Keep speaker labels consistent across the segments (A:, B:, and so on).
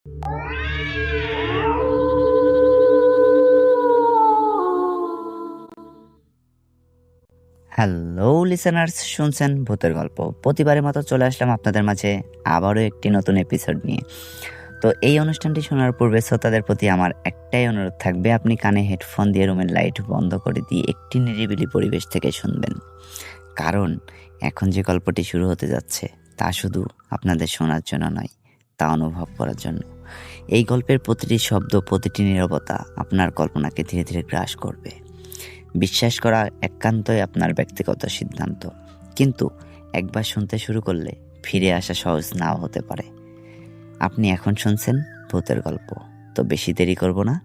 A: Hello listeners, শুনছেন ভূতের গল্প। প্রতিবারের মতো চলে আসলাম আপনাদের মাঝে আবারও একটি নতুন এপিসোড নিয়ে। তো এই অনুষ্ঠানটি শোনার পূর্বে শ্রোতাদের প্রতি আমার একটাই অনুরোধ থাকবে, আপনি কানে হেডফোন দিয়ে রুমের লাইট বন্ধ করে দিয়ে একটি নিরিবিলি পরিবেশ থেকে শুনবেন। কারণ এখন যে গল্পটি শুরু হতে যাচ্ছে তা শুধু আপনাদের শোনার জন্য নয়, তা অনুভব করার জন্য। এই গল্পের প্রতিটি শব্দ, প্রতিটি নীরবতা আপনার কল্পনাকে ধীরে ধীরে গ্রাস করবে। বিশ্বাস করা একান্তই আপনার ব্যক্তিগত সিদ্ধান্ত, কিন্তু একবার শুনতে শুরু করলে ফিরে আসা সহজ নাও হতে পারে। আপনি এখন শুনছেন ভূতের গল্প, তো বেশি দেরি করব না,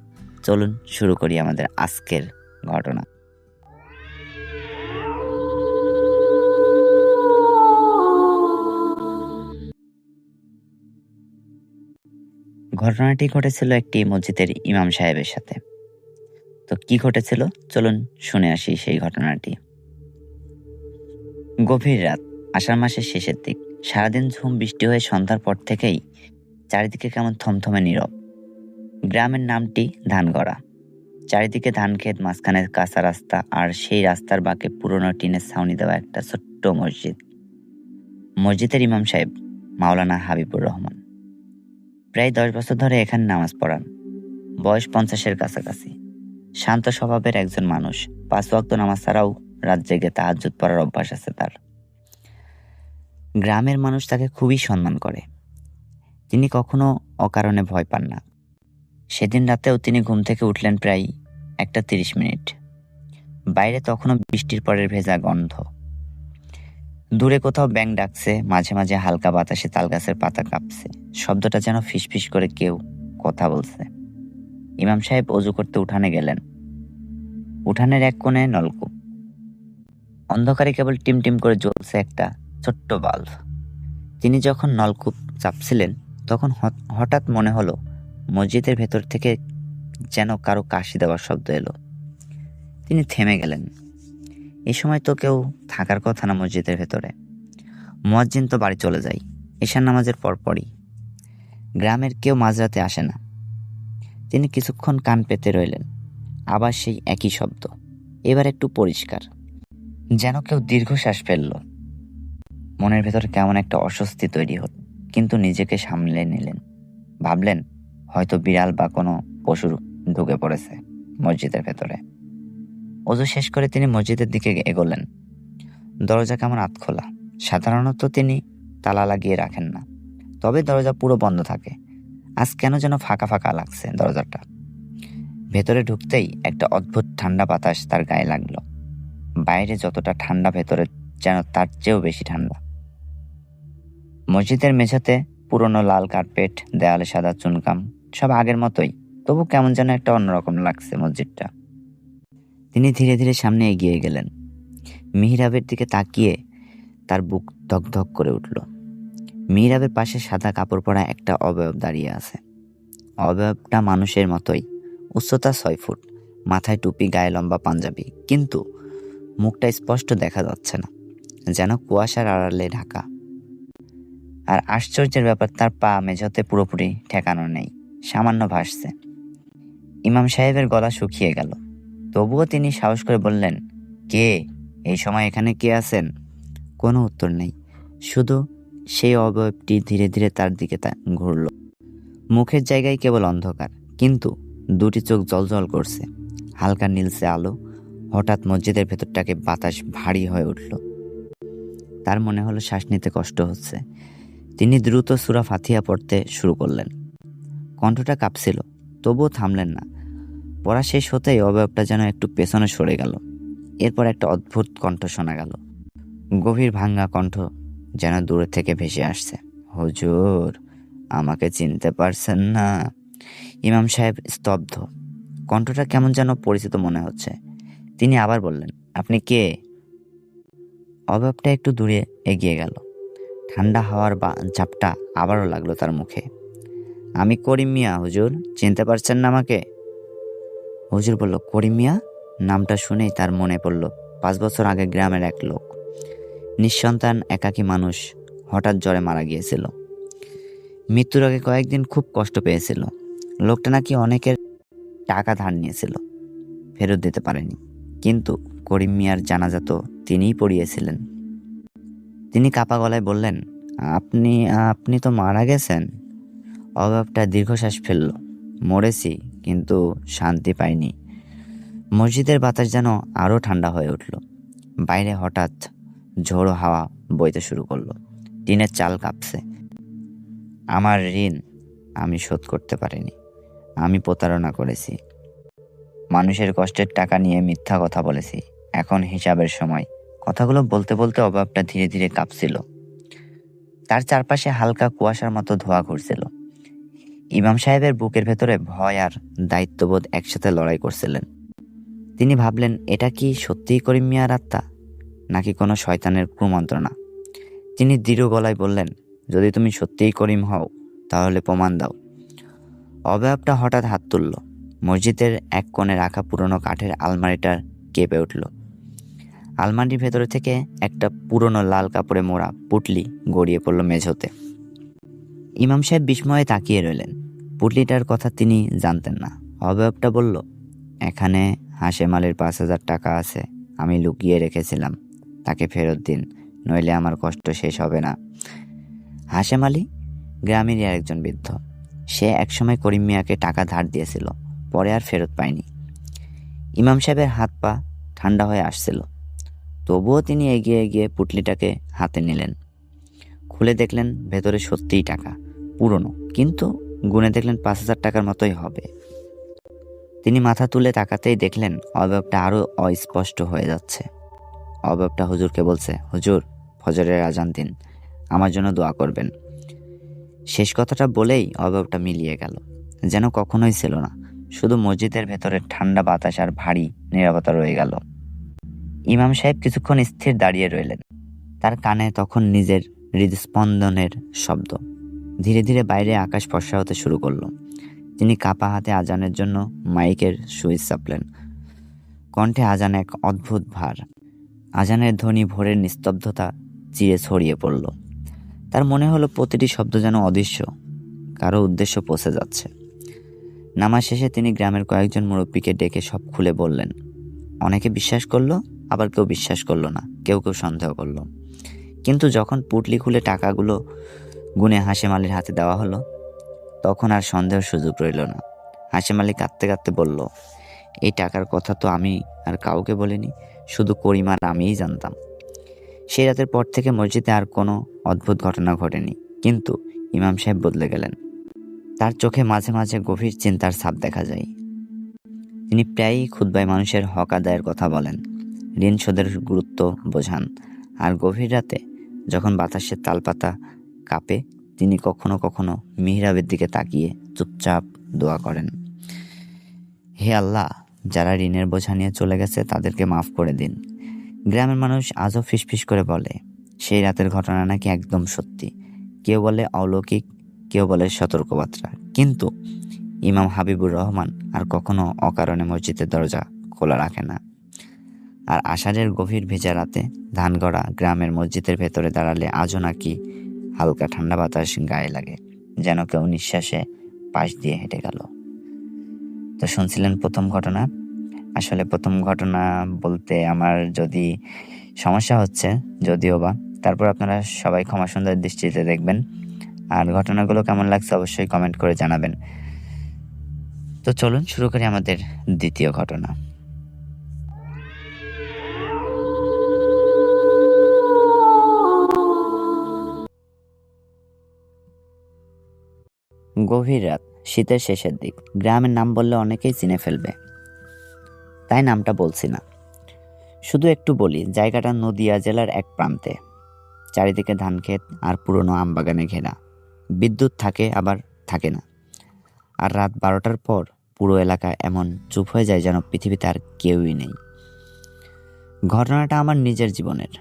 A: চলুন শুরু করি আমাদের আজকের ঘটনা। ঘটনাটি ঘটেছিল একটি মসজিদের ইমাম সাহেবের সাথে। তো কি ঘটেছিল, চলুন শুনে আসি সেই ঘটনাটি। গভীর রাত, আষাঢ় মাসের শেষের দিক। সারাদিন ঝুম বৃষ্টি হয়ে সন্ধ্যার পর থেকেই চারিদিকে কেমন থমথমে নীরব। গ্রামের নামটি ধানগড়া। চারিদিকে ধান ক্ষেত, মাঝখানে কাঁচা রাস্তা, আর সেই রাস্তার বাঁকে পুরনো টিনের ছাউনি দেওয়া একটা ছোট্ট মসজিদ। মসজিদের ইমাম সাহেব মাওলানা হাবিবুর রহমান প্রায় 10 বছর ধরে এখানে নামাজ পড়ান। বয়স 50-এর কাছাকাছি। শান্ত স্বভাবের একজন মানুষ। 5 ওয়াক্ত নামাজ ছাড়াও রাত জেগে তাহাজ্জুদ পড়ার অভ্যাস আছে তার। গ্রামের মানুষ তাকে খুবই সম্মান করে। তিনি কখনো অকারণে ভয় পান না। সেদিন রাতেও তিনি ঘুম থেকে উঠলেন প্রায় 1:30। বাইরে তখনও বৃষ্টির পরের ভেজা গন্ধ। দূরে কোথাও ব্যাঙ ডাকছে, মাঝে মাঝে হালকা বাতাসে তালগাছের পাতা কাঁপছে। শব্দটা যেন ফিসফিস করে কেউ কথা বলছে। ইমাম সাহেব অজু করতে উঠানে গেলেন। উঠানের এক কোণে নলকূপ। অন্ধকারে কেবল টিমটিম করে জ্বলছে একটা ছোট্ট বাল্ব। তিনি যখন নলকূপ চাপছিলেন তখন হঠাৎ মনে হলো মসজিদের ভেতর থেকে যেন কারো কাশি দেওয়ার শব্দ এলো। তিনি থেমে গেলেন। এই সময় তো কেউ থাকার কথা না মসজিদের ভেতরে। মুয়াজ্জিন তো বাড়ি চলে যায় এশার নামাজের পরপরই। গ্রামের কেউ মাঝরাতে আসে না। তিনি কিছুক্ষণ কান পেতে রইলেন। আবার সেই একই শব্দ, এবার একটু পরিষ্কার, যেন কেউ দীর্ঘশ্বাস ফেলল। মনের ভেতরে কেমন একটা অস্বস্তি তৈরি হল, কিন্তু নিজেকে সামলে নিলেন। ভাবলেন হয়তো বিড়াল বা কোনো পশু ঢুকে পড়েছে মসজিদের ভেতরে। অজু শেষ করে তিনি মসজিদের দিকে এগোলেন। দরজা কেমন আধখোলা। সাধারণত তিনি তালা লাগিয়ে রাখেন না, তবে দরজা পুরো বন্ধ থাকে। আজ কেন যেন ফাঁকা ফাঁকা লাগছে দরজাটা। ভেতরে ঢুকতেই একটা অদ্ভুত ঠান্ডা বাতাস তার গায়ে লাগলো। বাইরে যতটা ঠান্ডা, ভেতরে যেন তার চেয়েও বেশি ঠান্ডা। মসজিদের মেঝেতে পুরনো লাল কার্পেট, দেয়ালে সাদা চুনকাম, সব আগের মতোই, তবু কেমন যেন একটা অন্যরকম লাগছে মসজিদটা। তিনি ধীরে ধীরে সামনে এগিয়ে গেলেন। মিহরাবের দিকে তাকিয়ে তার বুক ধকধক করে উঠল। মিহরাবের পাশে সাদা কাপড় পরা একটা অবয়ব দাঁড়িয়ে আছে। অবয়বটা মানুষের মতোই, উচ্চতা 6 ফুট, মাথায় টুপি, গায়ে লম্বা পাঞ্জাবি, কিন্তু মুখটা স্পষ্ট দেখা যাচ্ছে না, যেন কুয়াশার আড়ালে ঢাকা। আর আশ্চর্যের ব্যাপার, তার পা মেঝেতে পুরোপুরি ঠেকানো নেই, সামান্য ভাসছে। ইমাম সাহেবের গলা শুকিয়ে গেল, তবুও তিনি সাহস করে বললেন, কে? এই সময় এখানে কে আছেন? কোনো উত্তর নেই, শুধু সেই অবয়বটি ধীরে ধীরে তার দিকে ঘুরল। মুখের জায়গায় কেবল অন্ধকার, কিন্তু দুটি চোখ জ্বলজ্বল করছে, হালকা নীলসে আলো। হঠাৎ মসজিদের ভেতরটাকে বাতাস ভারী হয়ে উঠল। তার মনে হলো শ্বাস নিতে কষ্ট হচ্ছে। তিনি দ্রুত সূরা ফাতিহা পড়তে শুরু করলেন। কণ্ঠটা কাঁপছিল, তবুও থামলেন না। পড়া শেষ হতেই অবয়বটা যেন একটু পেছনে সরে গেল। এরপর একটা অদ্ভুত কণ্ঠ শোনা গেল, গভীর ভাঙা কণ্ঠ, যেন দূরে থেকে ভেসে আসছে। হুজুর, আমাকে চিনতে পারছেন না? ইমাম সাহেব স্তব্ধ। কণ্ঠটা কেমন যেন পরিচিত মনে হচ্ছে। তিনি আবার বললেন, আপনি কে? অবয়বটা একটু দূরে এগিয়ে গেল। ঠান্ডা হাওয়ার ঝাপটা আবারও লাগলো তার মুখে। আমি করিম মিয়া হুজুর, চিনতে পারছেন না আমাকে? হুজুর বলল, করিম মিয়া? নামটা শুনেই তার মনে পড়ল 5 বছর আগে গ্রামের এক লোক, নিঃসন্তান, একাকী মানুষ, হঠাৎ জ্বরে মারা গিয়েছিল। মৃত্যুর আগে কয়েকদিন খুব কষ্ট পেয়েছিল। লোকটা নাকি অনেকের টাকা ধার নিয়েছিল, ফেরত দিতে পারেনি। কিন্তু করিম মিয়ার জানাজা তো তিনিই পড়িয়েছিলেন। তিনি কাপা গলায় বললেন, আপনি আপনি তো মারা গেছেন। অভাবটা দীর্ঘশ্বাস ফেলল। মরেছি, কিন্তু শান্তি পাইনি। মসজিদের বাতাস যেন আরও ঠান্ডা হয়ে উঠল। বাইরে হঠাৎ ঝোড়ো হাওয়া বইতে শুরু করলো। টিনের চাল কাঁপছে। আমার ঋণ আমি শোধ করতে পারিনি। আমি প্রতারণা করেছি। মানুষের কষ্টের টাকা নিয়ে মিথ্যা কথা বলেছি। এখন হিসাবের সময়। কথাগুলো বলতে বলতে অভাবটা ধীরে ধীরে কাঁপছিল। তার চারপাশে হালকা কুয়াশার মতো ধোঁয়া ঘুরছিল। ইমাম সাহেবের বুকের ভেতরে ভয় আর দায়িত্ববোধ একসাথে লড়াই করছিলেন। তিনি ভাবলেন, এটা কি সত্যিই করিম মিয়ার আত্মা, নাকি কোনো শয়তানের কুমন্ত্রণা? তিনি দৃঢ় গলায় বললেন, যদি তুমি সত্যিই করিম হও, তাহলে প্রমাণ দাও। অবয়বটা হঠাৎ হাত তুলল। মসজিদের এক কোণে রাখা পুরনো কাঠের আলমারিটা কেঁপে উঠল। আলমারির ভেতরে থেকে একটা পুরনো লাল কাপড়ে মোড়া পুটলি গড়িয়ে পড়ল মেঝোতে। ইমাম সাহেব বিস্ময়ে তাকিয়ে রইলেন। পুটলিটার কথা তিনি জানতেন না। অবয়বটা বলল, এখানে হাশেম আলীর 5,000 টাকা আছে। আমি লুকিয়ে রেখেছিলাম। তাকে ফেরত দিন, নইলে আমার কষ্ট শেষ হবে না। হাশেম আলী গ্রামেরই আরেকজন বৃদ্ধ। সে একসময় করিম মিয়াকে টাকা ধার দিয়েছিল, পরে আর ফেরত পায়নি। ইমাম সাহেবের হাত পা ঠান্ডা হয়ে আসছিল। তবুও তিনি এগিয়ে গিয়ে পুটলিটাকে হাতে নিলেন। খুলে দেখলেন ভেতরে সত্যিই টাকা, পুরনো, কিন্তু গুনে দেখলেন 5,000 টাকার মতোই হবে। তিনি মাথা তুলে তাকাতেই দেখলেন অবয়বটা আরো অস্পষ্ট হয়ে যাচ্ছে। অবয়বটা হুজুরকে বলছে, হুজুর, ফজরের আজান দিন, আমার জন্য দোয়া করবেন। শেষ কথাটা বলেই অবয়বটা মিলিয়ে গেল, যেন কখনোই ছিল না। শুধু মসজিদের ভেতরে ঠান্ডা বাতাস আর ভারী নীরবতা রয়ে গেল। ইমাম সাহেব কিছুক্ষণ স্থির দাঁড়িয়ে রইলেন। তার কানে তখন নিজের হৃদস্পন্দনের শব্দ। ধীরে ধীরে বাইরে আকাশ ফর্সা হতে শুরু করলো। তিনি কাপা হাতে আজানের জন্য মাইকের সুইচ চাপলেন। কণ্ঠে আজান এক অদ্ভুত ভার। আজানের ধ্বনি ভোরের নিস্তব্ধতা চিরে ছড়িয়ে পড়ল। তার মনে হলো প্রতিটি শব্দ যেন অদৃশ্য, কারো উদ্দেশ্য পৌঁছে যাচ্ছে। নামাজ শেষে তিনি গ্রামের কয়েকজন মুরব্বীকে ডেকে সব খুলে বললেন। অনেকে বিশ্বাস করলো, আবার কেউ বিশ্বাস করলো না, কেউ কেউ সন্দেহ করলো। কিন্তু যখন পুটলি খুলে টাকাগুলো গুনে হাশেম আলীর হাতে দেওয়া হলো, তখন আর সন্দেহের সুযোগ রইল না। হাশেম আলী কাঁদতে কাঁদতে বলল, এই টাকার কথা তো আমি আর কাউকে বলিনি, শুধু করিম আর আমিই জানতাম। সেই রাতের পর থেকে মসজিদে আর কোনো অদ্ভুত ঘটনা ঘটেনি, কিন্তু ইমাম সাহেব বদলে গেলেন। তার চোখে মাঝে মাঝে গভীর চিন্তার ছাপ দেখা যায়। তিনি প্রায়ই খুতবায় মানুষের হক আদায়ের কথা বলেন, ঋণ শোধের গুরুত্ব বোঝান। আর গভীর রাতে যখন বাতাসের তালপাতা কাঁপে, তিনি কখনো কখনো মিহরাবের দিকে তাকিয়ে চুপচাপ দোয়া করেন, হে আল্লাহ, যারা ঋণের বোঝা নিয়ে চলে গেছে তাদেরকে মাফ করে দিন। গ্রামের মানুষ আজও ফিসফিস করে বলে, সেই রাতের ঘটনা নাকি একদম সত্যি। কেউ বলে অলৌকিক, কেউ বলে সতর্কবার্তা। কিন্তু ইমাম হাবিবুর রহমান আর কখনো অকারণে মসজিদের দরজা খোলা রাখে না। আর আষাঢ়ের গভীর ভেজা রাতে ধানগড়া গ্রামের মসজিদের ভেতরে দাঁড়ালে আজও নাকি হালকা ঠান্ডা বাতাস গায়ে লাগে, যেন কেউ নিঃশ্বাসে পাশ দিয়ে হেঁটে গেল। তো শুনছিলেন প্রথম ঘটনা। আসলে প্রথম ঘটনা বলতে আমার যদি সমস্যা হচ্ছে, যদিও বা, তারপর আপনারা সবাই ক্ষমা সুন্দর দৃষ্টিতে দেখবেন। আর ঘটনাগুলো কেমন লাগছে অবশ্যই কমেন্ট করে জানাবেন। তো চলুন শুরু করি আমাদের দ্বিতীয় ঘটনা। গভীর রাত, শীতের শেষের দিক। গ্রামের নাম বললে অনেকেই চিনে ফেলবে, তাই নামটা বলছি না। শুধু একটু বলি, জায়গাটা নদিয়া জেলার এক প্রান্তে। চারিদিকে ধানক্ষেত আর পুরনো আমবাগানে ঘেরা। বিদ্যুৎ থাকে, আবার থাকে না। আর রাত 12টার পর পুরো এলাকা এমন চুপ হয়ে যায় যেন পৃথিবীতে আর কেউই নেই। ঘটনাটা আমার নিজের জীবনের।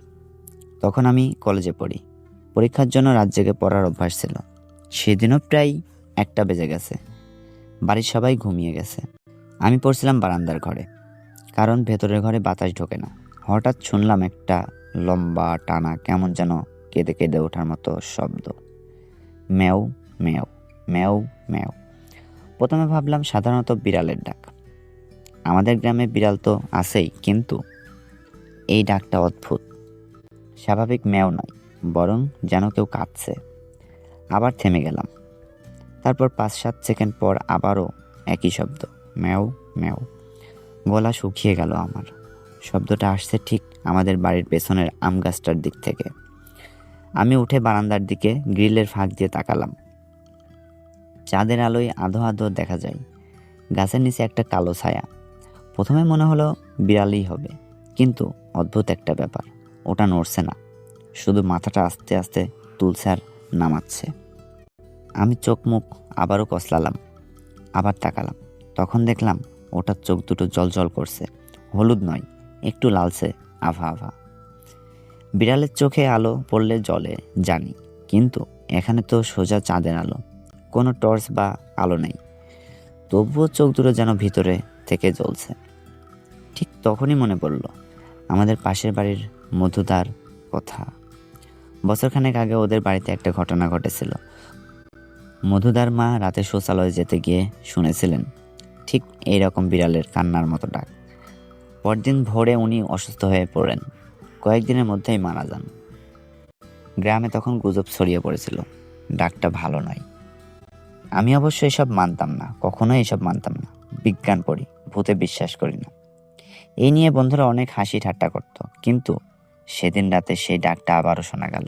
A: তখন আমি কলেজে পড়ি। পরীক্ষার জন্য রাত জেগে পড়ার অভ্যাস ছিল। সেদিনও প্রায় 1টা বেজে গেছে। বাড়ির সবাই ঘুমিয়ে গেছে। আমি পড়ছিলাম বারান্দার ঘরে, কারণ ভেতরের ঘরে বাতাস ঢোকে না। হঠাৎ শুনলাম একটা লম্বা টানা, কেমন যেন কেঁদে কেঁদে ওঠার মতো শব্দ। ম্যাও ম্যাও ম্যাও ম্যাও। প্রথমে ভাবলাম সাধারণত বিড়ালের ডাক, আমাদের গ্রামে বিড়াল তো আছেই, কিন্তু এই ডাকটা অদ্ভুত। স্বাভাবিক ম্যাও নয়, বরং যেন কেউ কাঁদছে। আবার থেমে গেলাম। তারপর 5-7 সেকেন্ড পর আবারও একই শব্দ, ম্যাও ম্যাও। গলা শুকিয়ে গেল আমার। শব্দটা আসছে ঠিক আমাদের বাড়ির পেছনের আম গাছটার দিক থেকে। আমি উঠে বারান্দার দিকে গ্রিলের ফাঁক দিয়ে তাকালাম। চাঁদের আলোয় আধো আধো দেখা যায় গাছের নিচে একটা কালো ছায়া। প্রথমে মনে হলো বিড়ালই হবে, কিন্তু অদ্ভুত একটা ব্যাপার, ওটা নড়ছে না, শুধু মাথাটা আস্তে আস্তে তুলছে আর নামাচ্ছে। আমি চোখ মুখ আবারও কসলালাম, আবার তাকালাম। তখন দেখলাম ওটার চোখ দুটো জলজল করছে, হলুদ নয়, একটু লালচে, আভা আভা। বিড়ালের চোখে আলো পড়লে জলে জানি, কিন্তু এখানে তো সোজা চাঁদের আলো, কোনো টর্চ বা আলো নেই, তবুও চোখ দুটো যেন ভিতরে থেকে জ্বলছে। ঠিক তখনই মনে পড়ল আমাদের পাশের বাড়ির মধুদার কথা। বছরখানেক আগে ওদের বাড়িতে একটা ঘটনা ঘটেছিল। মধুদার মা রাতে শৌচালয়ে যেতে গিয়ে শুনেছিলেন ঠিক এইরকম বিড়ালের কান্নার মতো ডাক। পরদিন ভোরে উনি অসুস্থ হয়ে পড়েন, কয়েকদিনের মধ্যেই মারা যান। গ্রামে তখন গুজব ছড়িয়ে পড়েছিল ডাকটা ভালো নয়। আমি অবশ্য এসব মানতাম না, কখনোই এসব মানতাম না। বিজ্ঞান পড়ি, ভূতে বিশ্বাস করি না। এই নিয়ে বন্ধুরা অনেক হাসি ঠাট্টা করত, কিন্তু সেদিন রাতে সেই ডাকটা আবারও শোনা গেল।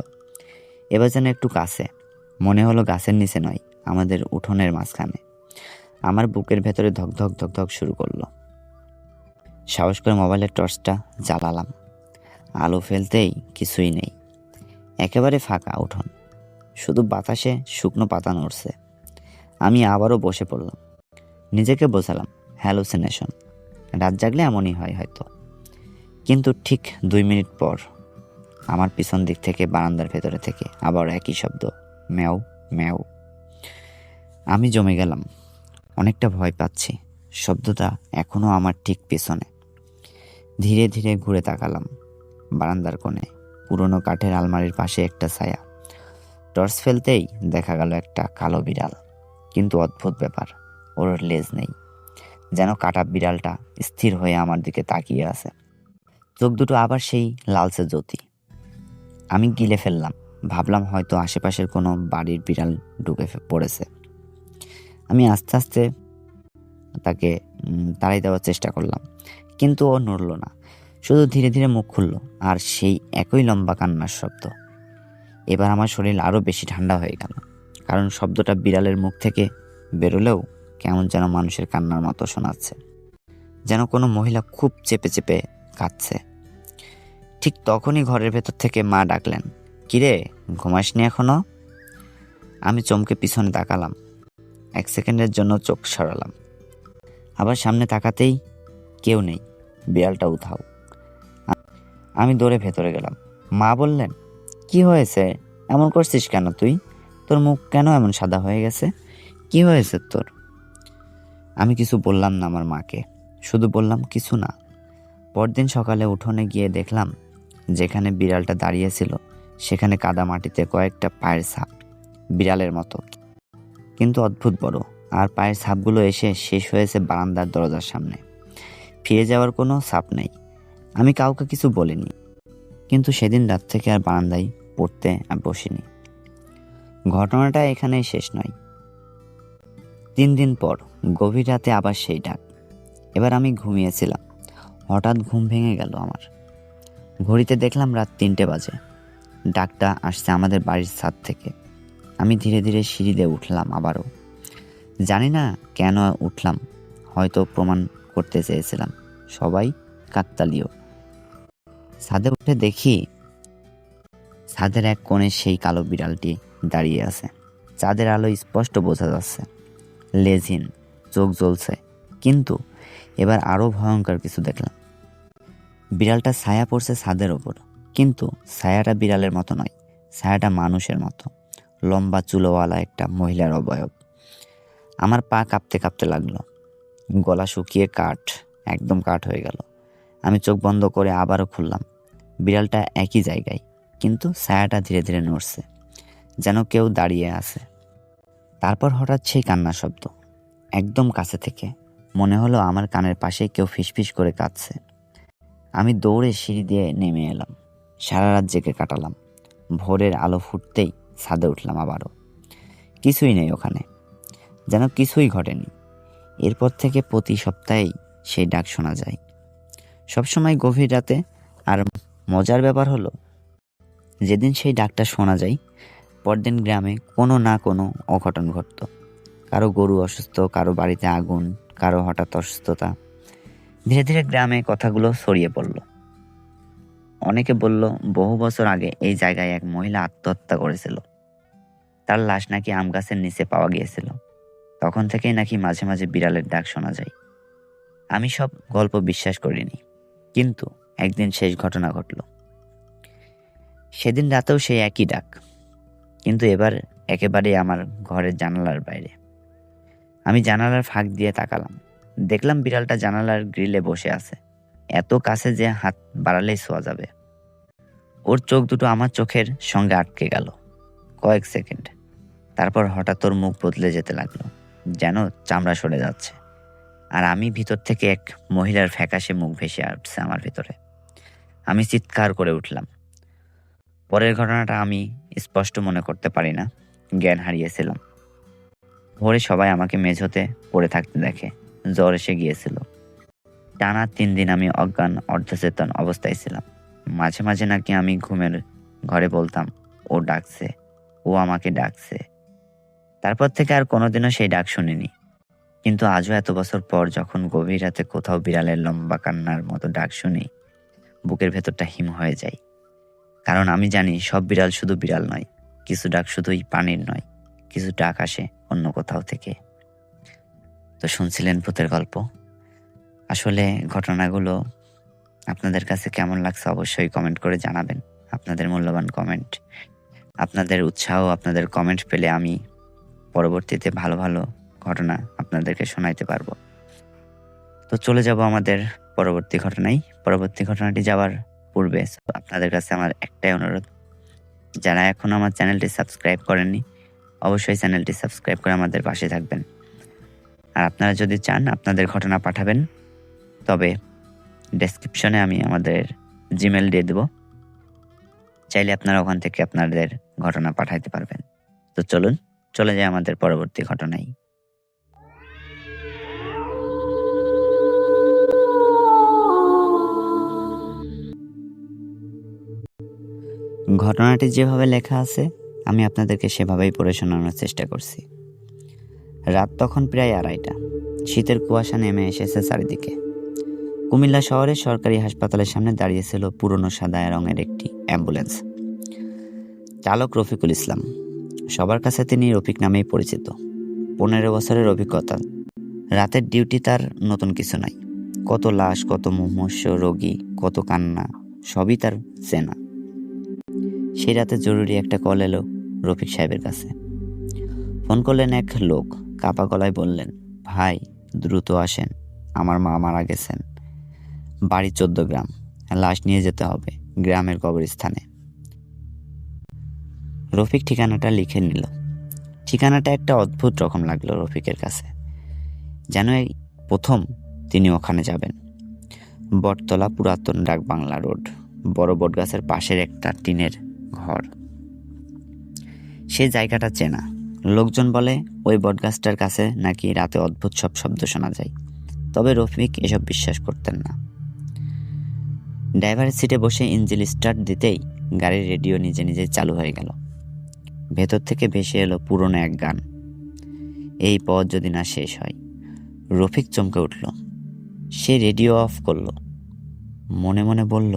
A: এবার যেন একটু কাছে, মনে হলো গাছের নিচে নয়, আমাদের উঠোনের মাঝখানে। আমার বুকের ভেতরে ধকধক ধকধক শুরু করলো। সাহস করে মোবাইলের টর্চটা জ্বালালাম। আলো ফেলতেই কিছুই নেই, একেবারে ফাঁকা উঠোন, শুধু বাতাসে শুকনো পাতা নড়ছে। আমি আবারও বসে পড়লাম, নিজেকে বোঝালাম হ্যালুসিনেশন, রাত জাগলে এমনই হয় হয়তো। কিন্তু ঠিক 2 মিনিট পর আমার পিছন দিক থেকে বারান্দার ভেতরে থেকে আবার একই শব্দ, ম্যাও ম্যাও। আমি জমে গেলাম, অনেকটা ভয় পাচ্ছি। শব্দটা এখনো আমার ঠিক পিছনে। ধীরে ধীরে ঘুরে তাকালাম। বারান্দার কোণে পুরনো কাঠের আলমারির পাশে একটা ছায়া। টর্চ ফেলতেই দেখা গেল একটা কালো বিড়াল, কিন্তু অদ্ভুত ব্যাপার, ওর লেজ নেই। যেন কাটা বিড়ালটা স্থির হয়ে আমার দিকে তাকিয়ে আছে, চোখ দুটো আবার সেই লালচে জ্যোতি। আমি গিলে ফেললাম, ভাবলাম হয়তো আশেপাশের কোনো বাড়ির বিড়াল ঢুকে পড়েছে। আমি আস্তে আস্তে তাকে তাড়াই দেওয়ার চেষ্টা করলাম, কিন্তু ও নড়ল না, শুধু ধীরে ধীরে মুখ খুলল, আর সেই একই লম্বা কান্নার শব্দ। এবার আমার শরীর আরও বেশি ঠান্ডা হয়ে গেল, কারণ শব্দটা বিড়ালের মুখ থেকে বেরোলেও কেমন যেন মানুষের কান্নার মতো শোনাচ্ছে, যেন কোনো মহিলা খুব চেপে চেপে কাঁদছে। ঠিক তখনই ঘরের ভেতর থেকে মা ডাকলেন, কিরে, ঘুমাসনি এখনো? আমি চমকে পিছনে তাকালাম, 1 সেকেন্ডের জন্য চোখ সরালাম, আবার সামনে তাকাতেই কেউ নেই, বিড়ালটা উধাও। আমি দৌড়ে ভেতরে গেলাম। মা বললেন, কি হয়েছে, এমন করছিস কেন তুই? তোর মুখ কেন এমন সাদা হয়ে গেছে? কি হয়েছে তোর? আমি কিছু বললাম না আমার মাকে, শুধু বললাম কিছু না। পরদিন সকালে উঠোনে গিয়ে দেখলাম যেখানে বিড়ালটা দাঁড়িয়েছিল সেখানে কাদা মাটিতে কয়েকটা পায়ের ছাপ, বিড়ালের মতো, কিন্তু অদ্ভুত বড়। আর পায়ের ছাপগুলো এসে শেষ হয়েছে বারান্দার দরজার সামনে। ফিরে যাওয়ার কোনো ছাপ নেই। আমি কাউকে কিছু বলিনি, কিন্তু সেদিন রাত থেকে আর বারান্দায় পড়তে আর বসিনি। ঘটনাটা এখানেই শেষ নয়। 3 দিন পর গভীর রাতে আবার সেই ডাক। এবার আমি ঘুমিয়েছিলাম, হঠাৎ ঘুম ভেঙে গেল আমার। ঘড়িতে দেখলাম রাত 3টে বাজে। ডাকটা আসছে আমাদের বাড়ির ছাদ থেকে। আমি ধীরে ধীরে সিঁড়ি দিয়ে উঠলাম আবারও। জানি না কেন উঠলাম, হয়তো প্রমাণ করতে চেয়েছিলাম সবাই কাকতালীয়। ছাদে উঠে দেখি ছাদের এক কোণে সেই কালো বিড়ালটি দাঁড়িয়ে আছে। চাঁদের আলো স্পষ্ট বোঝা যাচ্ছে, লেজহীন, চোখ জ্বলছে। কিন্তু এবার আরও ভয়ঙ্কর কিছু দেখলাম। বিড়ালটা ছায়া পড়ছে ছাদের ওপর, কিন্তু ছায়াটা বিড়ালের মতো নয়, ছায়াটা মানুষের মতো, লম্বা চুলোওয়ালা একটা মহিলার অবয়ব। আমার পা কাঁপতে কাঁপতে লাগলো, গলা শুকিয়ে একদম কাঠ হয়ে গেল। আমি চোখ বন্ধ করে আবারও খুললাম। বিড়ালটা একই জায়গায়, কিন্তু ছায়াটা ধীরে ধীরে নড়ছে, যেন কেউ দাঁড়িয়ে আছে। তারপর হঠাৎ সেই কান্নার শব্দ, একদম কাছে থেকে। মনে হলো আমার কানের পাশে কেউ ফিসফিস করে কাঁদছে। আমি দৌড়ে সিঁড়ি দিয়ে নেমে এলাম। সারা রাত জেগে কাটালাম। ভোরের আলো ফুটতেই ছাদে উঠলাম আবারও। কিছুই নেই ওখানে, যেন কিছুই ঘটেনি। এরপর থেকে প্রতি সপ্তাহেই সেই ডাক শোনা যায়, সবসময় গভীর রাতে। আর মজার ব্যাপার হলো, যেদিন সেই ডাকটা শোনা যায় পরদিন গ্রামে কোনো না কোনো অঘটন ঘটত। কারো গরু অসুস্থ, কারো বাড়িতে আগুন, কারো হঠাৎ অসুস্থতা। ধীরে ধীরে গ্রামে কথাগুলো ছড়িয়ে পড়ল। অনেকে বলল বহু বছর আগে এই জায়গায় এক মহিলা আত্মহত্যা করেছিল। তার লাশ নাকি আম গাছের নিচে পাওয়া গিয়েছিল। তখন থেকেই নাকি মাঝে মাঝে বিড়ালের ডাক শোনা যায়। আমি সব গল্প বিশ্বাস করিনি, কিন্তু একদিন শেষ ঘটনা ঘটল। সেদিন রাতেও সেই একই ডাক, কিন্তু এবার একেবারে আমার ঘরের জানালার বাইরে। আমি জানালার ফাঁক দিয়ে তাকালাম। দেখলাম বিড়ালটা জানালার গ্রিলে বসে আছে, এত কাছে যে হাত বাড়ালেই ছোঁয়া যাবে। ওর চোখ দুটো আমার চোখের সঙ্গে আটকে গেল কয়েক সেকেন্ড। তারপর হঠাৎ ওর মুখ বদলে যেতে লাগলো, যেন চামড়া সরে যাচ্ছে। আর আমি ভিতর থেকে এক মহিলার ফ্যাকাশে মুখ ভেসে আসছে আমার ভিতরে। আমি চিৎকার করে উঠলাম। পরের ঘটনাটা আমি স্পষ্ট মনে করতে পারি না, জ্ঞান হারিয়েছিলাম। ভোরে সবাই আমাকে মেঝোতে পড়ে থাকতে দেখে। জ্বর এসে গিয়েছিল। টানা 3 দিন আমি অজ্ঞান অর্ধচেতন অবস্থায় ছিলাম। মাঝে মাঝে নাকি আমি ঘুমের ঘরে বলতাম, ও ডাকছে, ও আমাকে ডাকছে। তারপর থেকে আর কোনোদিনও সেই ডাক শুনিনি। কিন্তু আজও এত বছর পর যখন গভীর রাতে কোথাও বিড়ালের লম্বা কান্নার মতো ডাক শুনি, বুকের ভেতরটা হিম হয়ে যায়। কারণ আমি জানি সব বিড়াল শুধু বিড়াল নয়, কিছু ডাক শুধুই পানির নয়, কিছু ডাক আসে অন্য কোথাও থেকে। তো শুনছিলেন ভূতের গল্প। আসলে ঘটনাগুলো আপনাদের কাছে কেমন লাগছে অবশ্যই কমেন্ট করে জানাবেন। আপনাদের মূল্যবান কমেন্ট, আপনাদের উৎসাহ, আপনাদের কমেন্ট পেলে আমি পরবর্তীতে ভালো ভালো ঘটনা আপনাদেরকে শোনাইতে পারবো। তো চলে যাব আমাদের পরবর্তী ঘটনায়। পরবর্তী ঘটনাটি যাওয়ার পূর্বে আপনাদের কাছে আমার একটাই অনুরোধ, যারা এখন আমার চ্যানেলটি সাবস্ক্রাইব করেননি অবশ্যই চ্যানেলটি সাবস্ক্রাইব করে আমাদের পাশে থাকবেন। আর আপনারা যদি চান আপনাদের ঘটনা পাঠাবেন, তবে ডেসক্রিপশনে আমি আমাদের জিমেল দিয়ে দেব। চাইলে আপনারা ওখান থেকে আপনাদের ঘটনা পাঠাইতে পারবেন। তো চলুন চলে যাই আমাদের পরবর্তী ঘটনায়। ঘটনাটি যেভাবে লেখা আছে আমি আপনাদেরকে সেভাবেই পড়ে শোনানোর চেষ্টা করছি। রাত তখন প্রায় 2:30। শীতের কুয়াশা নেমে এসেছে চারিদিকে। কুমিল্লা শহরের সরকারি হাসপাতালের সামনে দাঁড়িয়েছিল পুরনো সাদা রঙের একটি অ্যাম্বুলেন্স। চালক রফিকুল ইসলাম। সবার কাছে তিনি রফিক নামেই পরিচিত। 15 বছরের অভিজ্ঞতা। রাতের ডিউটি তার নতুন কিছু নাই। কত লাশ, কত মুমূর্ষু রোগী, কত কান্না, সবই তার চেনা। সেই রাতে জরুরি একটা কল এলো রফিক সাহেবের কাছে। ফোন করলেন এক লোক, কাপা গলায় বললেন, ভাই দ্রুত আসেন, আমার মা মারা গেছেন। বাড়ি 14 গ্রাম, লাশ নিয়ে যেতে হবে গ্রামের কবরস্থানে। রফিক ঠিকানাটা লিখে নিল। ঠিকানাটা একটা অদ্ভুত রকম লাগলো রফিকের কাছে, যেন এই প্রথম তিনি ওখানে যাবেন। বটতলা, পুরাতন ডাক বাংলা রোড, বড় বটগাছের পাশের একটা টিনের ঘর। সে জায়গাটা চেনা। লোকজন বলে ওই বটগাছটার কাছে নাকি রাতে অদ্ভুত সব শব্দ শোনা যায়। তবে রফিক এসব বিশ্বাস করতেন না। ড্রাইভারের সিটে বসে ইঞ্জিন স্টার্ট দিতেই গাড়ির রেডিও নিজে নিজেই চালু হয়ে গেল। ভেতর থেকে ভেসে এলো পুরনো এক গান, এই পথ যদি না শেষ হয়। রফিক চমকে উঠল। সে রেডিও অফ করলো। মনে মনে বলল,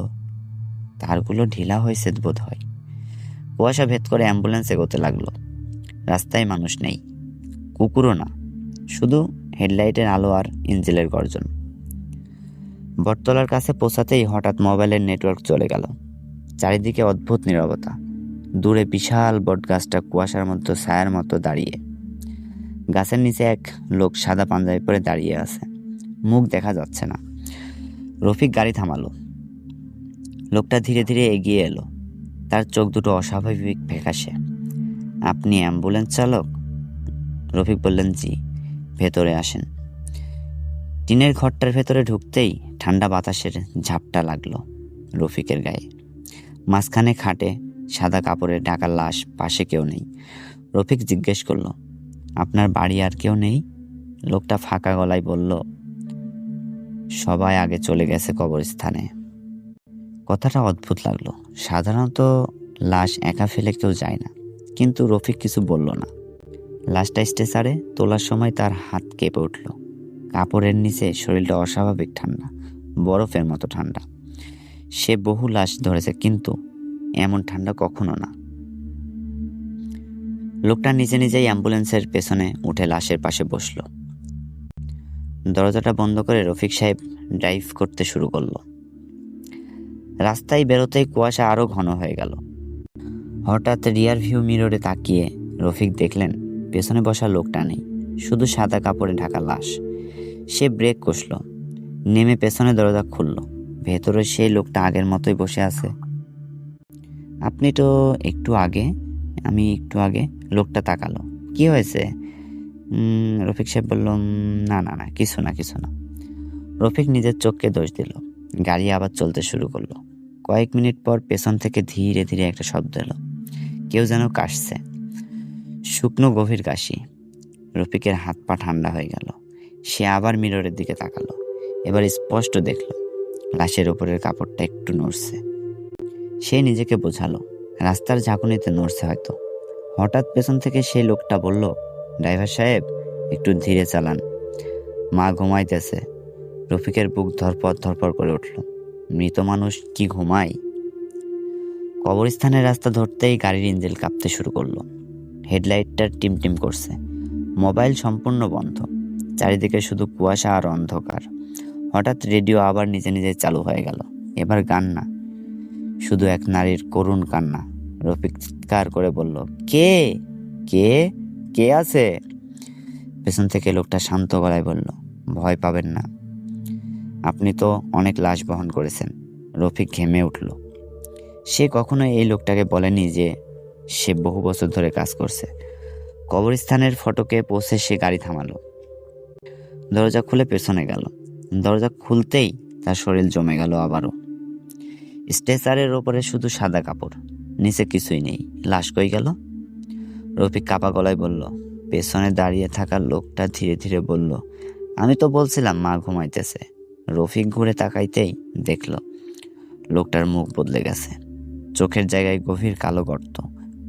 A: তারগুলো ঢিলা হয়েছে বোধ হয়। কুয়াশা ভেদ করে অ্যাম্বুলেন্স এগোতে লাগলো। রাস্তায় মানুষ নেই, কুকুরও না, শুধু হেডলাইটের আলো আর ইঞ্জিনের গর্জন। বটতলার কাছে পৌঁছাতেই হঠাৎ মোবাইলের নেটওয়ার্ক চলে গেল। চারিদিকে অদ্ভুত নীরবতা। দূরে বিশাল বটগাছটা কুয়াশার মধ্যে ছায়ার মতো দাঁড়িয়ে। গাছের নিচে এক লোক সাদা পাঞ্জাবি পরে দাঁড়িয়ে আছে, মুখ দেখা যাচ্ছে না। রফিক গাড়ি থামালো। লোকটা ধীরে ধীরে এগিয়ে এলো। তার চোখ দুটো অস্বাভাবিক ফ্যাকাশে। আপনি অ্যাম্বুলেন্স চালক? রফিক বললেন, জি, ভেতরে আসেন। টিনের ঘরটার ভেতরে ঢুকতেই ঠান্ডা বাতাসের ঝাপটা লাগলো রফিকের গায়ে। মাঝখানে খাটে সাদা কাপড়ে ঢাকা লাশ, পাশে কেউ নেই। রফিক জিজ্ঞেস করলো, আপনার বাড়ি আর কেউ নেই? লোকটা ফাঁকা গলায় বলল, সবাই আগে চলে গেছে কবরস্থানে। কথাটা অদ্ভুত লাগলো। সাধারণত লাশ একা ফেলে কেউ যায় না, কিন্তু রফিক কিছু বলল না। লাশটা স্ট্রেচারে তোলার সময় তার হাত কেঁপে উঠল। কাপড়ের নিচে শরীরটা অস্বাভাবিক ঠান্ডা, বরফের মতো ঠান্ডা। সে বহু লাশ ধরেছে, কিন্তু এমন ঠান্ডা কখনো না। লোকটা নিজে নিজেই অ্যাম্বুলেন্সের পেছনে উঠে লাশের পাশে বসলো। দরজাটা বন্ধ করে রফিক সাহেব ড্রাইভ করতে শুরু করলো। রাস্তায় বেরোতেই কুয়াশা আরো ঘন হয়ে গেল। হঠাৎ রিয়ার ভিউ মিররে তাকিয়ে রফিক দেখলেন পেছনে বসা লোকটা নেই, শুধু সাদা কাপড়ে ঢাকা লাশ। সে ব্রেক কষল, নেমে পেছনে দরজা খুলল। ভেতরে সেই লোকটা আগের মতোই বসে আছে। আপনি তো আমি একটু আগে। লোকটা তাকালো। কি হয়েছে? রফিক সাহেব বলল, না না না, কিছু না। রফিক নিজের চোখকে দোষ দিল। গাড়ি আবার চলতে শুরু করলো। কয়েক মিনিট পর পেছন থেকে ধীরে ধীরে একটা শব্দ এলো। কেউ যেন কাশছে, শুকনো গভীর কাশি। রফিকের হাত পা ঠান্ডা হয়ে গেল। সে আবার মিররের দিকে তাকালো। এবার স্পষ্ট দেখলো লাশের উপরের কাপড়টা একটু নড়ছে। সে নিজেকে বোঝালো, রাস্তার ঝাঁকুনিতে নড়ছে হয়তো। হঠাৎ পেছন থেকে সেই লোকটা বলল, ড্রাইভার সাহেব, একটু ধীরে চালান, মা ঘুমাইতেছে। রফিকের বুক ধরপড় করে উঠল। মৃত মানুষ কি ঘুমায়? কবরস্থানের রাস্তা ধরতেই গাড়ির ইঞ্জিন কাঁপতে শুরু করলো। হেডলাইটটা টিমটিম করছে। মোবাইল সম্পূর্ণ বন্ধ। চারিদিকে শুধু কুয়াশা আর অন্ধকার। হঠাৎ রেডিও আবার নিজে নিজে চালু হয়ে গেল। এবার গান না, শুধু এক নারীর করুণ কান্না। রফিক চিৎকার করে বলল, কে কে কে আছে? পেছন থেকে লোকটা শান্ত গলায় বলল, ভয় পাবেন না, আপনি তো অনেক লাশ বহন করেছেন। রফিক ঘেমে উঠল। সে কখনো এই লোকটাকে বলেনি যে সে বহু বছর ধরে কাজ করছে। কবরস্থানের ফটকে পৌঁছে সে গাড়ি থামালো। দরজা খুলে পেছনে গেল। দরজা খুলতেই তার শরীর জমে গেল আবারও। স্ট্রেচারের ওপরে শুধু সাদা কাপড়, নিচে কিছুই নেই। লাশ কই গেল? রফিক কাপা গলায় বলল। পেছনে দাঁড়িয়ে থাকা লোকটা ধীরে ধীরে বলল, আমি তো বলছিলাম মা ঘুমাইতেছে। রফিক ঘুরে তাকাইতেই দেখল লোকটার মুখ বদলে গেছে। চোখের জায়গায় গভীর কালো গর্ত,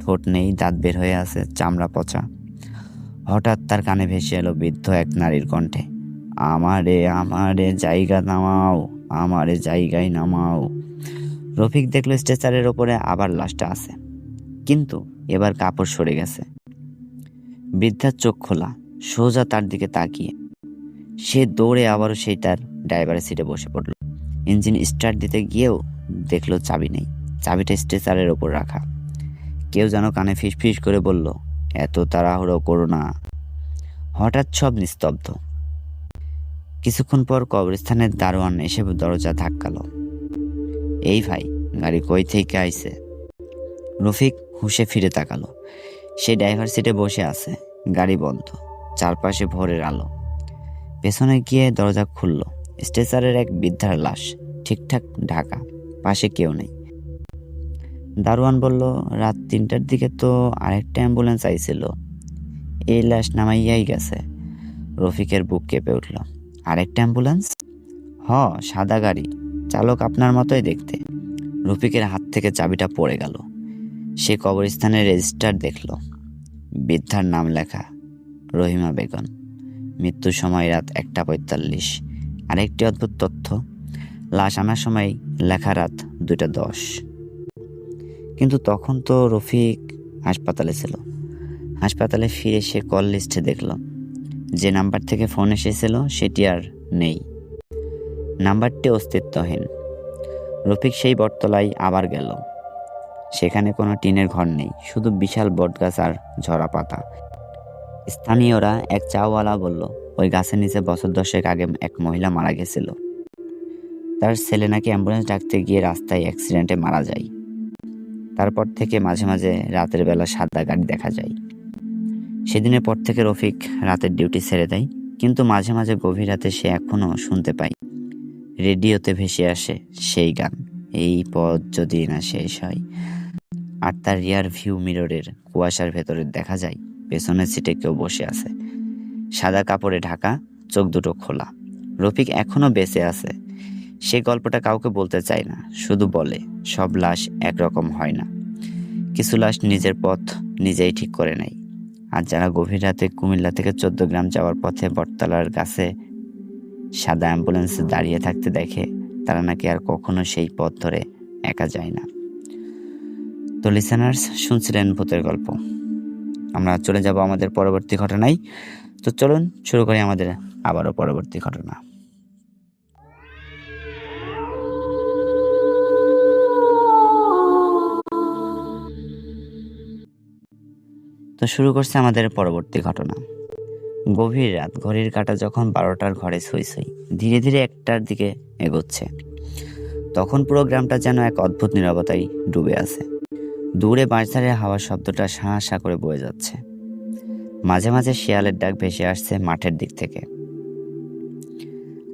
A: ঠোঁট নেই, দাঁত বের হয়ে আছে, চামড়া পচা। হঠাৎ তার কানে ভেসে এলো বৃদ্ধ এক নারীর কণ্ঠে, আমারে জায়গায় নামাও। রফিক দেখলো স্ট্রেচারের ওপরে আবার লাশটা আছে, কিন্তু এবার কাপড় সরে গেছে। বৃদ্ধার চোখ খোলা, সোজা তার দিকে তাকিয়ে। সে দৌড়ে আবারও সেই তার ড্রাইভারের সিটে বসে পড়ল। ইঞ্জিন স্টার্ট দিতে গিয়েও দেখলো চাবি নেই। চাবিটা স্ট্রেচারের ওপর রাখা। কেউ যেন কানে ফিসফিস করে বলল, এত তাড়াহুড়ো করো না। হঠাৎ সব নিস্তব্ধ। কিছুক্ষণ পর কবরস্থানের দারোয়ান এসে দরজা ধাক্কালো। এই ভাই, গাড়ি কই থেকে আইছে? রফিক হুঁশে ফিরে তাকালো। সে ড্রাইভার সিটে বসে আছে। গাড়ি বন্ধ, চারপাশে ভোরের আলো। পেছনে গিয়ে দরজা খুলল। স্ট্রেচারের এক বৃদ্ধার লাশ, ঠিকঠাক ঢাকা, পাশে কেউ নেই। দারোয়ান বলল, রাত 3টার দিকে তো আরেকটা অ্যাম্বুলেন্স আইছিল, এই লাশ নামাইয়াই গেছে। রফিকের বুক কেঁপে উঠল। আরেকটা অ্যাম্বুলেন্স? সাদা গাড়ি, চালক আপনার মতোই দেখতে। রফিকের হাত থেকে চাবিটা পড়ে গেল। সে কবরস্থানের রেজিস্টার দেখল। বৃদ্ধার নাম লেখা, রহিমা বেগম। মৃত্যুর সময় রাত 1:45। আরেকটি অদ্ভুত তথ্য, লাশ আনার সময় লেখা রাত 2:10। কিন্তু তখন তো রফিক হাসপাতালে ছিল। হাসপাতালে ফিরে সে কল লিস্টে দেখল যে নাম্বার থেকে ফোন এসেছিল সেটি আর নেই। নাম্বারটি অস্তিত্বহীন। রফিক সেই বটতলায় আবার গেল। সেখানে কোনো টিনের ঘর নেই, শুধু বিশাল বটগাছ আর ঝরা পাতা। স্থানীয়রা এক চাওয়ালা বলল, ওই গাছের নিচে বছর 10 আগে এক মহিলা মারা গেছিল। তার ছেলে নাকি অ্যাম্বুলেন্স ডাকতে গিয়ে রাস্তায় অ্যাক্সিডেন্টে মারা যায়। তারপর থেকে মাঝে মাঝে রাতের বেলা সাদা গাড়ি দেখা যায়। সেদিনের পর থেকে রফিক রাতের ডিউটি ছেড়ে দেয়, কিন্তু মাঝে মাঝে গভীর রাতে সে এখনো শুনতে পায় রেডিওতে ভেসে আসে সেই গান, এই পথ যদি না শেষ হয়। আর তার রিয়ার ভিউ মিররের কুয়াশার ভেতরে দেখা যায় পেছনের সিটে কেউ বসে আছে, সাদা কাপড়ে ঢাকা, চোখ দুটো খোলা। রফিক এখনো বেঁচে আছে। সে গল্পটা কাউকে বলতে চায় না, শুধু বলে সব লাশ একরকম হয় না, কিছু লাশ নিজের পথ নিজেই ঠিক করে নেয়। আর যারা গভীর রাতে কুমিল্লা থেকে 14 গ্রাম যাওয়ার পথে বটতলার কাছে সাদা অ্যাম্বুলেন্সে দাঁড়িয়ে থাকতে দেখে, তারা নাকি আর কখনো সেই পথ ধরে একা যায় না। তো লিসেনার্স, শুনছিলেন ভূতের গল্প। আমরা চলে যাব আমাদের পরবর্তী ঘটনায়। তো চলুন শুরু করি আমাদের আবারও পরবর্তী ঘটনা। তো শুরু করছে আমাদের পরবর্তী ঘটনা। গভীর রাত, ঘড়ির কাঁটা যখন 12টার ঘরে ছুঁই ছুঁই ধীরে ধীরে 1টার দিকে এগোচ্ছে, তখন পুরো গ্রামটা যেন এক অদ্ভুত নীরবতায় ডুবে আছে। দূরে বাঁশঝাড়ের হাওয়ার শব্দটা শাঁ শাঁ করে বয়ে যাচ্ছে, মাঝে মাঝে শিয়ালের ডাক ভেসে আসছে মাঠের দিক থেকে।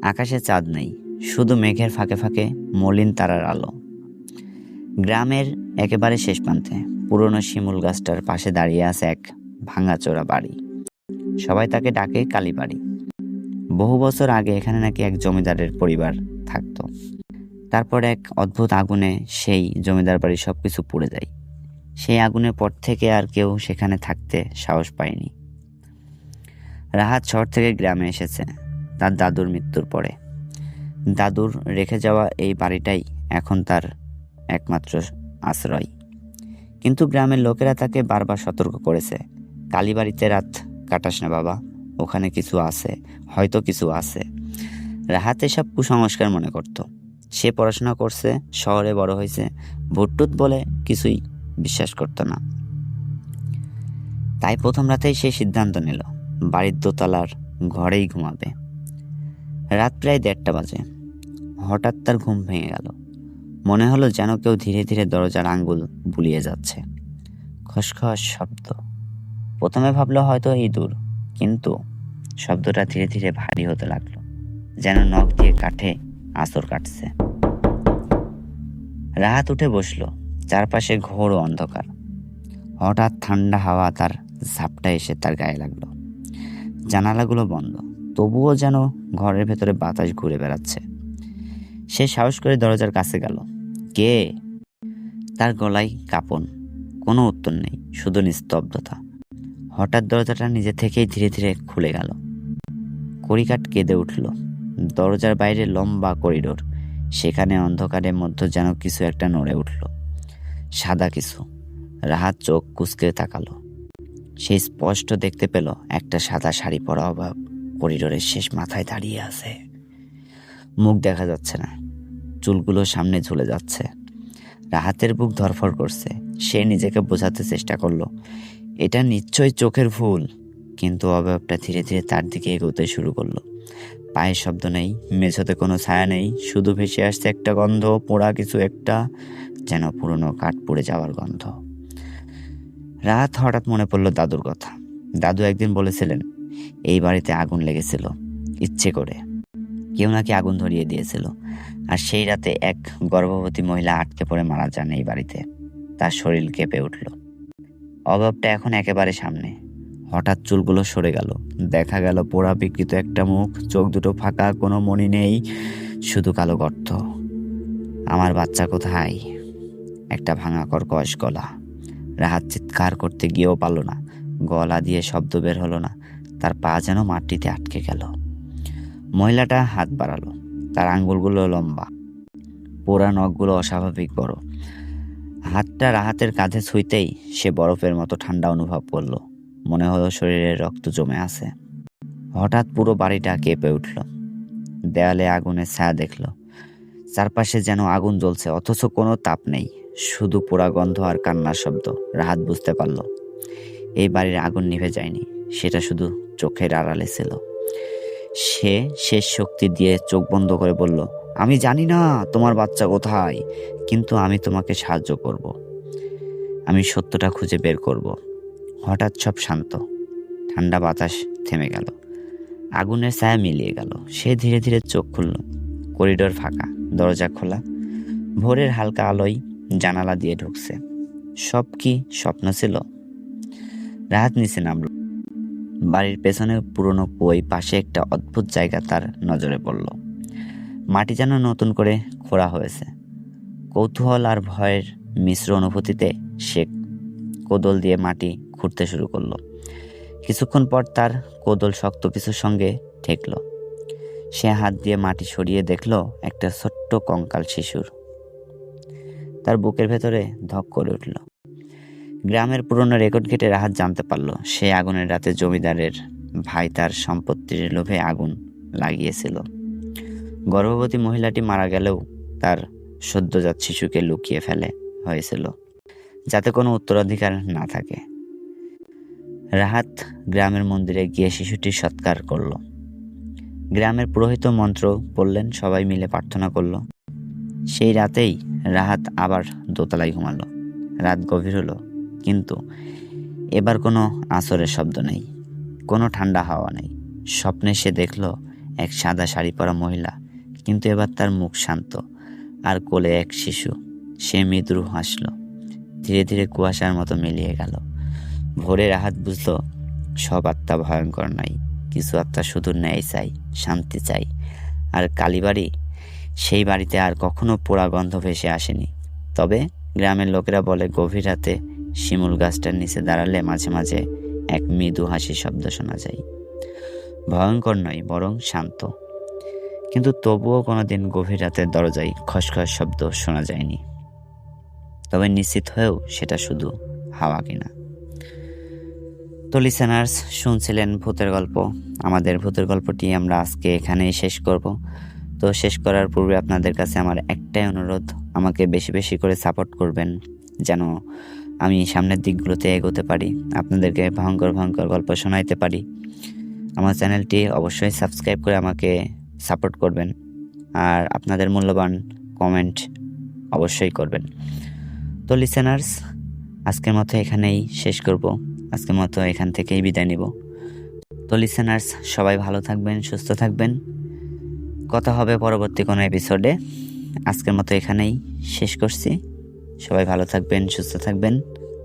A: আকাশে চাঁদ নেই, শুধু মেঘের ফাঁকে ফাঁকে মলিন তারার আলো। গ্রামের একেবারে শেষ প্রান্তে পুরনো শিমুল গাছটার পাশে দাঁড়িয়ে আছে এক ভাঙাচোরা বাড়ি। সবাই তাকে ডাকে কালীবাড়ি। বহু বছর আগে এখানে নাকি এক জমিদারের পরিবার থাকতো। তারপর এক অদ্ভুত আগুনে সেই জমিদার বাড়ির সবকিছু পুড়ে যায়। সেই আগুনের পর থেকে আর কেউ সেখানে থাকতে সাহস পায়নি। রাহাত শহর থেকে গ্রামে এসেছে তার দাদুর মৃত্যুর পরে। দাদুর রেখে যাওয়া এই বাড়িটাই এখন তার একমাত্র আশ্রয়। কিন্তু গ্রামের লোকেরা তাকে বারবার সতর্ক করেছে, কালীবাড়িতে রাত কাটাস না বাবা, ওখানে কিছু আছে, হয়তো কিছু আছে। রাহাত এসব কুসংস্কার মনে করত। সে পড়াশোনা করছে, শহরে বড় হয়েছে, ভুটটুত বলে কিছুই বিশ্বাস করতো না। তাই প্রথম রাতেই সে সিদ্ধান্ত নিল বাড়ির দোতলার ঘরেই ঘুমাবে। রাত প্রায় 1:30 বাজে। হঠাৎ তার ঘুম ভেঙে গেল। মনে হলো যেন কেউ ধীরে ধীরে দরজার আঙ্গুল বুলিয়ে যাচ্ছে। খসখস শব্দ। প্রথমে ভাবলো হয়তো ইঁদুর, কিন্তু শব্দটা ধীরে ধীরে ভারী হতে লাগলো, যেন নখ দিয়ে কাঠে আঁচড় কাটছে। রাহাত উঠে বসলো। চারপাশে ঘোর অন্ধকার। হঠাৎ ঠান্ডা হাওয়া তার ঝাপটা এসে তার গায়ে লাগলো। জানালাগুলো বন্ধ, তবুও যেন ঘরের ভেতরে বাতাস ঘুরে বেড়াচ্ছে। সে সাহস করে দরজার কাছে গেল। কে? তার গলায় কাঁপন। কোনো উত্তর নেই, শুধু নিস্তব্ধতা। হঠাৎ দরজাটা নিজে থেকেই ধীরে ধীরে খুলে গেল। কড়িকাঠ কেঁদে উঠল। দরজার বাইরে লম্বা করিডোর, সেখানে অন্ধকারের মধ্যে যেন কিছু একটা নড়ে উঠল, সাদা কিছু। রাহাত চোখ কুঁচকে তাকালো। সে স্পষ্ট দেখতে পেল একটা সাদা শাড়ি পরা অভাব করিডোরের শেষ মাথায় দাঁড়িয়ে আছে। মুখ দেখা যাচ্ছে না, চুলগুলো সামনে ঝুলে যাচ্ছে। রাহাতের বুক ধরফর করছে। সে নিজেকে বোঝাতে চেষ্টা করলো এটা নিশ্চয়ই চোখের ভুল, কিন্তু অবয়বটা ধীরে ধীরে তার দিকে এগোতে শুরু করলো। পায়ের শব্দ নেই, মেঝোতে কোনো ছায়া নেই, শুধু ভেসে আসছে একটা গন্ধ, পোড়া কিছু একটা, যেন পুরনো কাঠ পুড়ে যাওয়ার গন্ধ। রাত হঠাৎ মনে পড়লো দাদুর কথা। দাদু একদিন বলেছিলেন এই বাড়িতে আগুন লেগেছিল ইচ্ছে করে, কেউ নাকি আগুন ধরিয়ে দিয়েছিল। আর সেই রাতে এক গর্ভবতী মহিলা আটকে পড়ে মারা যান এই বাড়িতে। তার শরীর কেঁপে উঠল। অভাবটা এখন একেবারে সামনে। হঠাৎ চুলগুলো সরে গেল। দেখা গেল পোড়া বিকৃত একটা মুখ, চোখ দুটো ফাঁকা, কোনো মনি নেই, শুধু কালো গর্ত। আমার বাচ্চা কোথায়? একটা ভাঙা কর্কশ গলা। রাহাত চিৎকার করতে গিয়েও পারল না, গলা দিয়ে শব্দ বের হলো না। তার পা যেন মাটিতে আটকে গেল। মহিলাটা হাত বাড়ালো। তার আঙ্গুলগুলো লম্বা, পোড়া নখগুলো অস্বাভাবিক বড়। হাতটা রাহাতের কাঁধে ছুঁইতেই সে বরফের মতো ঠান্ডা অনুভব করলো। মনে হলো শরীরে রক্ত জমে আছে। হঠাৎ পুরো বাড়িটা কেঁপে উঠল। দেয়ালে আগুনের ছায়া দেখল। চারপাশে যেন আগুন জ্বলছে, অথচ কোনো তাপ নেই, শুধু পোড়া গন্ধ আর কান্নার শব্দ। রাহাত বুঝতে পারল এই বাড়ির আগুন নিভে যায়নি, সেটা শুধু চোখের আড়ালে ছিল। সে শেষ শক্তি দিয়ে চোখ বন্ধ করে বলল, আমি জানি না তোমার বাচ্চা কোথায়, কিন্তু আমি তোমাকে সাহায্য করব। আমি সত্যটা খুঁজে বের করব। হঠাৎ সব শান্ত। ঠান্ডা বাতাস থেমে গেল, আগুনের ছায়া মিলিয়ে গেল। সে ধীরে ধীরে চোখ খুলল। করিডোর ফাঁকা, দরজা খোলা, ভোরের হালকা আলোয় জানালা দিয়ে ঢুকছে। সব কি স্বপ্ন ছিল? রাহাত নিচে নামল। বাড়ির পেছনে পুরনো কুয়োর পাশে একটা অদ্ভুত জায়গা তার নজরে পড়ল। মাটি যেন নতুন করে খোঁড়া হয়েছে। কৌতূহল আর ভয়ের মিশ্র অনুভূতিতে সে কোদাল দিয়ে মাটি খুঁড়তে শুরু করলো। কিছুক্ষণ পর তার কোদাল শক্ত কিছুর সঙ্গে ঠেকল। সে হাত দিয়ে মাটি সরিয়ে দেখল একটা ছোট্ট কঙ্কাল শিশুর। তার বুকের ভেতরে ধক করে উঠল। গ্রামের পুরনো রেকর্ড ঘেটে রাহাত জানতে পারল সে আগুনের রাতে জমিদারের ভাই তার সম্পত্তির লোভে আগুন লাগিয়েছিল। গর্ভবতী মহিলাটি মারা গেলেও তার সদ্যজাত শিশুকে লুকিয়ে ফেলে হয়েছিল, যাতে কোনো উত্তরাধিকার না থাকে। রাহাত গ্রামের মন্দিরে গিয়ে শিশুটির সৎকার করল। গ্রামের পুরোহিত মন্ত্র পড়লেন, সবাই মিলে প্রার্থনা করল। সেই রাতেই রাহাত আবার দোতলায় ঘুমালো। রাত গভীর হলো, কিন্তু এবার কোনো আঁচড়ের শব্দ নেই, কোনো ঠান্ডা হাওয়া নেই। স্বপ্নে সে দেখল এক সাদা শাড়ি পরা মহিলা, কিন্তু এবার তার মুখ শান্ত, আর কোলে এক শিশু। সে মৃদু হাসল। ধীরে ধীরে কুয়াশার মতো মিলিয়ে গেল। ভোরে রাহাত বুঝল সব আত্মা ভয়ঙ্কর নয়, কিছু আত্মা শুধু ন্যায় চাই, শান্তি চাই। আর কালীবাড়ি, সেই বাড়িতে আর কখনো পোড়া গন্ধ ভেসে আসেনি। তবে গ্রামের লোকেরা বলে গভীর রাতে শিমুল গাছটার নিচে দাঁড়ালে মাঝে মাঝে এক মৃদু হাসির শব্দ শোনা যায়। ভয়ঙ্কর নয়, বরং শান্ত। কিন্তু তবুও কোনোদিন গভীর রাতের দরজায় খসখস শব্দ শোনা যায়নি। তবে নিশ্চিত হয়েও সেটা শুধু হাওয়া কিনা। তো লিসেনার্স, শুনছিলেন ভূতের গল্প। আমাদের ভূতের গল্পটি আমরা আজকে এখানেই শেষ করব। তো শেষ করার পূর্বে আপনাদের কাছে আমার একটাই অনুরোধ, আমাকে বেশি বেশি করে সাপোর্ট করবেন, যেন আমি সামনের দিকগুলোতে এগোতে পারি, আপনাদেরকে ভয়ঙ্কর ভয়ঙ্কর গল্প শোনাইতে পারি। আমার চ্যানেলটি অবশ্যই সাবস্ক্রাইব করে আমাকে সাপোর্ট করবেন, আর আপনাদের মূল্যবান কমেন্ট অবশ্যই করবেন। তো লিসেনার্স, আজকের মতো এখানেই শেষ করব। আজকের মতো এখান থেকেই বিদায় নিব। তো লিসেনার্স, সবাই ভালো থাকবেন, সুস্থ থাকবেন। কথা হবে পরবর্তী কোনো এপিসোডে। আজকের মতো এখানেই শেষ করছি। সবাই ভালো থাকবেন, সুস্থ থাকবেন।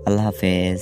A: আল্লাহ হাফেজ।